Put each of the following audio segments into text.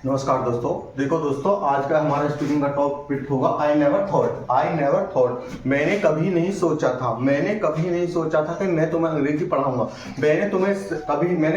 नमस्कार दोस्तों। देखो दोस्तों, आज का हमारा स्टूडियो का टॉपिक होगा आई नेवर थॉट। मैंने कभी नहीं सोचा था कि मैं तुम्हें अंग्रेजी पढ़ाऊंगा। मैंने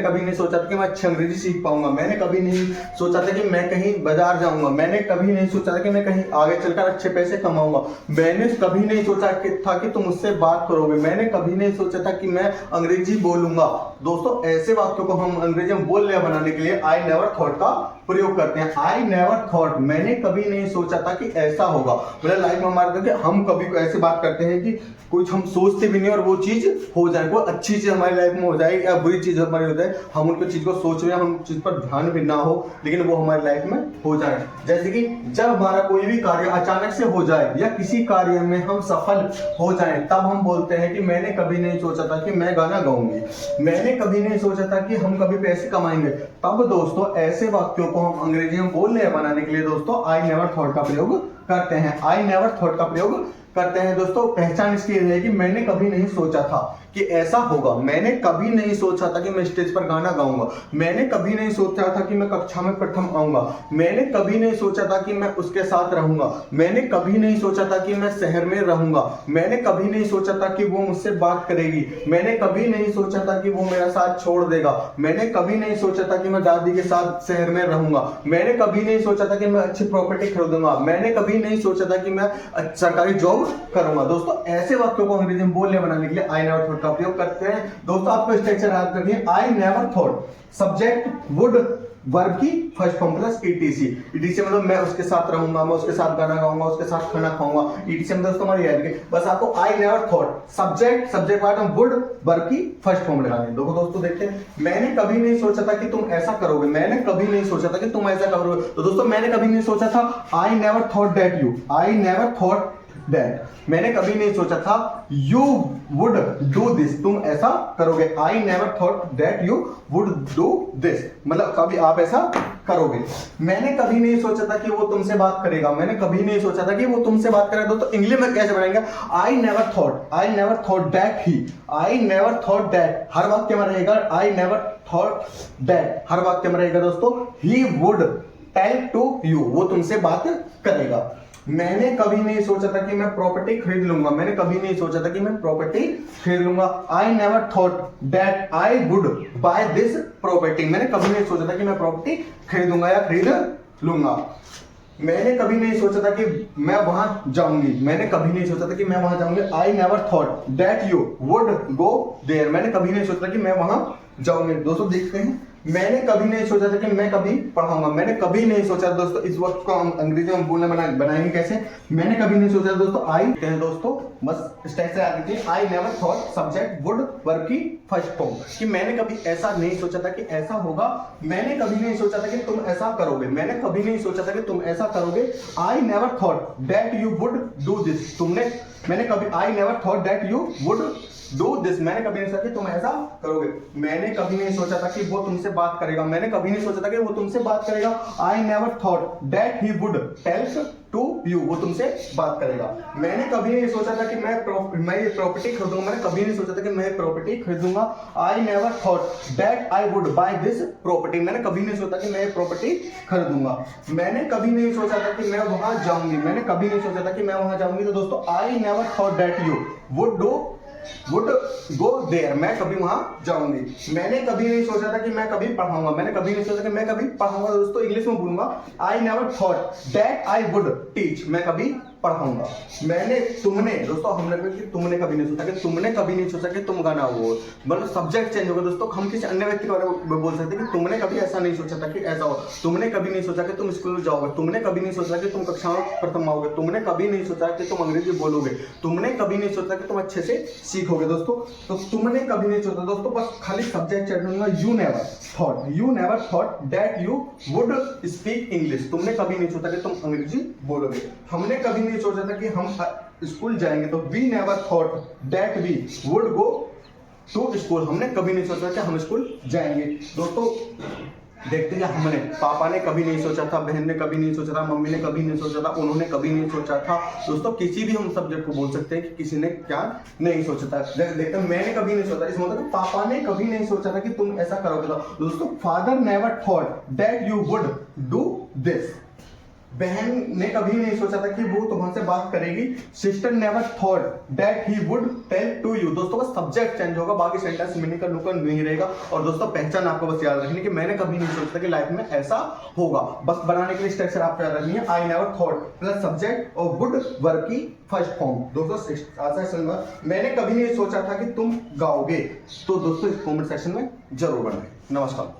कभी नहीं सोचा था कि मैं अच्छी अंग्रेजी सीख पाऊंगा। मैंने कभी नहीं सोचा था कि मैं कहीं बाजार जाऊंगा। मैंने कभी नहीं सोचा था कि मैं कहीं आगे चलकर अच्छे पैसे कमाऊंगा। मैंने कभी नहीं सोचा था कि तुम मुझसे बात करोगे। मैंने कभी नहीं सोचा था कि मैं अंग्रेजी बोलूंगा। दोस्तों, ऐसे वाक्यों को हम अंग्रेजी में बोलने बनाने के लिए आई नेवर थॉट का प्रयोग करते हैं। आई नेवर थॉट, मैंने कभी नहीं सोचा था कि ऐसा होगा। मतलब लाइफ में हमारे देखिए, हम कभी ऐसे बात करते हैं कि कुछ हम सोचते भी नहीं और वो चीज हो जाए। कोई अच्छी चीज हमारी लाइफ में हो जाए या बुरी चीज हमारी हो जाए, हम उनको चीज को सोच रहे हैं, हम चीज पर ध्यान भी ना हो, लेकिन वो हमारी लाइफ में हो जाए। जैसे कि जब हमारा कोई भी कार्य अचानक से हो जाए या किसी कार्य में हम सफल हो जाए, तब हम बोलते हैं कि मैंने कभी नहीं सोचा था कि मैं गाना गाऊंगी। मैंने कभी नहीं सोचा था कि हम कभी पैसे कमाएंगे। तब दोस्तों, ऐसे वाक्यों को हम अंग्रेजी में बोलने बनाने के लिए दोस्तों आई नेवर थॉट का प्रयोग करते हैं। आई नेवर थॉट का प्रयोग करते हैं दोस्तों। पहचान इसकी है कि मैंने कभी नहीं सोचा था कि ऐसा होगा। मैंने कभी नहीं सोचा था कि मैं स्टेज पर गाना गाऊंगा। मैंने कभी नहीं सोचा था कि मैं कक्षा में प्रथम आऊंगा। मैंने कभी नहीं सोचा था कि मैं उसके साथ रहूंगा। मैंने कभी नहीं सोचा था कि मैं शहर में रहूंगा। मैंने कभी नहीं सोचा था कि वो मुझसे बात करेगी। मैंने कभी नहीं सोचा था कि वो मेरा साथ छोड़ देगा। मैंने कभी नहीं सोचा था कि मैं दादी के साथ शहर में रहूंगा। मैंने कभी नहीं सोचा था कि मैं अच्छी प्रॉपर्टी खरीदूंगा। मैंने कभी नहीं सोचा था कि मैं सरकारी जॉब करूंगा। दोस्तों, ऐसे वाक्यों को अंग्रेजी में बोलने बनाने के लिए आई नेवर थॉट का प्रयोग करते हैं। दोस्तों, आपको स्ट्रक्चर याद रखिए। I never thought, subject would, verb की first form plus etc. Etc मतलब मैं उसके साथ रहूंगा, मैं उसके साथ गाना गाऊंगा, उसके साथ खाना खाऊंगा। ईटीसी मतलब दोस्तों हमारी याद रखिए। बस आपको आई नेवर थॉट, सब्जेक्ट पार्ट में वुड, वर्ब की फर्स्ट फॉर्म लगानी है। देखो दोस्तों, देखते हैं। मैंने कभी नहीं सोचा था कि तुम ऐसा करोगे। मैंने कभी नहीं सोचा था कि तुम ऐसा करोगे। तो दोस्तों, मैंने कभी नहीं सोचा था। आई never thought that you, I never thought that, मैंने कभी नहीं सोचा था यू वुड डू दिस, तुम ऐसा करोगे। आई never thought that you would do this, मतलब कभी आप ऐसा करोगे। मैंने कभी नहीं सोचा था कि वो तुमसे बात करेगा। मैंने कभी नहीं सोचा था कि वो तुमसे बात करेगा। दोस्तों, इंग्लिश में कैसे बनाएंगे? I never thought that he, I never thought that हर वाक्य में रहेगा। आई नेवर थॉट दैट हर वाक्य में रहेगा दोस्तों। He would tell to you, वो तुमसे बात करेगा। मैंने कभी नहीं सोचा था कि मैं प्रॉपर्टी खरीद लूंगा। मैंने कभी नहीं सोचा था कि मैं प्रॉपर्टी खरीद लूंगा। आई never thought that I would buy this property, मैंने कभी नहीं सोचा था कि मैं प्रॉपर्टी खरीदूंगा या खरीद लूंगा। मैंने कभी नहीं सोचा था कि मैं वहां जाऊंगी। मैंने कभी नहीं सोचा था कि मैं वहां जाऊंगी। I never thought that you would go there, मैंने कभी नहीं सोचा था कि मैं वहां जाऊंगी। दोस्तों, देखते हैं। मैंने कभी नहीं सोचा था कि मैं कभी पढ़ाऊंगा। मैंने कभी नहीं सोचा दोस्तों, इस वक्त को हम अंग्रेजी में बोलने बनाएंगे कैसे? मैंने कभी नहीं सोचा दोस्तों। आई दोस्तों, बस स्ट्रक्चर याद रखिए। I never thought, subject would, verb की फर्स्ट फॉर्म, कि मैंने कभी ऐसा नहीं सोचा था कि ऐसा होगा। मैंने कभी नहीं सोचा था कि तुम ऐसा करोगे। मैंने कभी नहीं सोचा था कि तुम ऐसा करोगे। आई never thought that you would do this, मैंने कभी आई never thought that you would do this, मैंने कभी नहीं सोचा कि तुम ऐसा करोगे। मैंने कभी नहीं सोचा था कि वो तुमसे बात करेगा। मैंने कभी नहीं सोचा था कि वो तुमसे बात करेगा। I never thought that he would tell to you, वो तुमसे बात करेगा। मैंने कभी नहीं सोचा था कि मैं ये प्रॉपर्टी खरीदूंगा। मैंने कभी नहीं सोचा था कि मैं प्रॉपर्टी खरीदूंगा। I never thought that I would buy this property, मैंने कभी नहीं सोचा कि मैं प्रॉपर्टी खरीदूंगा। मैंने कभी नहीं सोचा था कि मैं वहां जाऊंगी। मैंने कभी नहीं सोचा था कि मैं वहां जाऊंगी। तो दोस्तों, I never thought that you would go there, मैं कभी वहां जाऊंगी। मैंने कभी नहीं सोचा था कि मैं कभी पढ़ाऊंगा। मैंने कभी नहीं सोचा कि मैं कभी पढ़ाऊंगा। दोस्तों, इंग्लिश में बोलूंगा। आई never thought that I would teach, मैं कभी पढ़ाऊंगा। तुमने कभी नहीं सोचा कि तुमने कभी नहीं सोचा कि तुम गाना हो, मतलब सब्जेक्ट चेंज होगा। दोस्तों, हम किसी अन्य व्यक्ति के बारे में बोल सकते हैं कि तुमने कभी ऐसा नहीं सोचा था कि ऐसा हो। तुमने कभी नहीं सोचा कि तुम स्कूल में जाओगे। तुमने कभी नहीं सोचा कि तुम कक्षा में प्रथम आओगे। तुमने कभी नहीं सोचा कि तुम अंग्रेजी बोलोगे। तुमने कभी नहीं सोचा कि तुम अच्छे से सीखोगे। दोस्तों, तो तुमने कभी नहीं सोचा। दोस्तों, बस खाली सब्जेक्ट चेंज होगा। You never thought that you would speak English, तुमने कभी नहीं सोचा कि तुम अंग्रेजी बोलोगे। हमने कभी नहीं सोचा था कि हम स्कूल जाएंगे। तो we never thought that we would go to school, हमने कभी नहीं सोचा कि हम स्कूल जाएंगे। दोस्तों, देखते हैं हमने, पापा ने कभी नहीं सोचा था, बहन ने कभी नहीं सोचा था, मम्मी ने कभी नहीं सोचा था, उन्होंने कभी नहीं सोचा था। दोस्तों किसी भी हम सब्जेक्ट को बोल सकते हैं कि किसी ने क्या नहीं सोचा था। देखते हैं मैंने कभी नहीं सोचा, इसमें मतलब पापा ने कभी नहीं सोचा था कि तुम ऐसा करोगे। दोस्तों father never thought that you would do this. बहन ने कभी नहीं सोचा था कि वो तुमसे बात करेगी। Sister never thought that he would tell to you. दोस्तों बस सब्जेक्ट चेंज होगा, बाकी सेंटेंस मीनिंग का नुकड़ नहीं रहेगा। और दोस्तों पहचान आपको बस याद रखनी कि मैंने कभी नहीं सोचा था कि लाइफ में ऐसा होगा। बस बनाने के लिए स्ट्रक्चर आपको याद रखनी है, आई नेवर थॉट प्लस सब्जेक्ट और वुड वर्ब की फर्स्ट फॉर्म। दोस्तों मैंने कभी नहीं सोचा था कि तुम गाओगे। तो दोस्तों इस कमेंट सेक्शन में जरूर बनाएं। नमस्कार।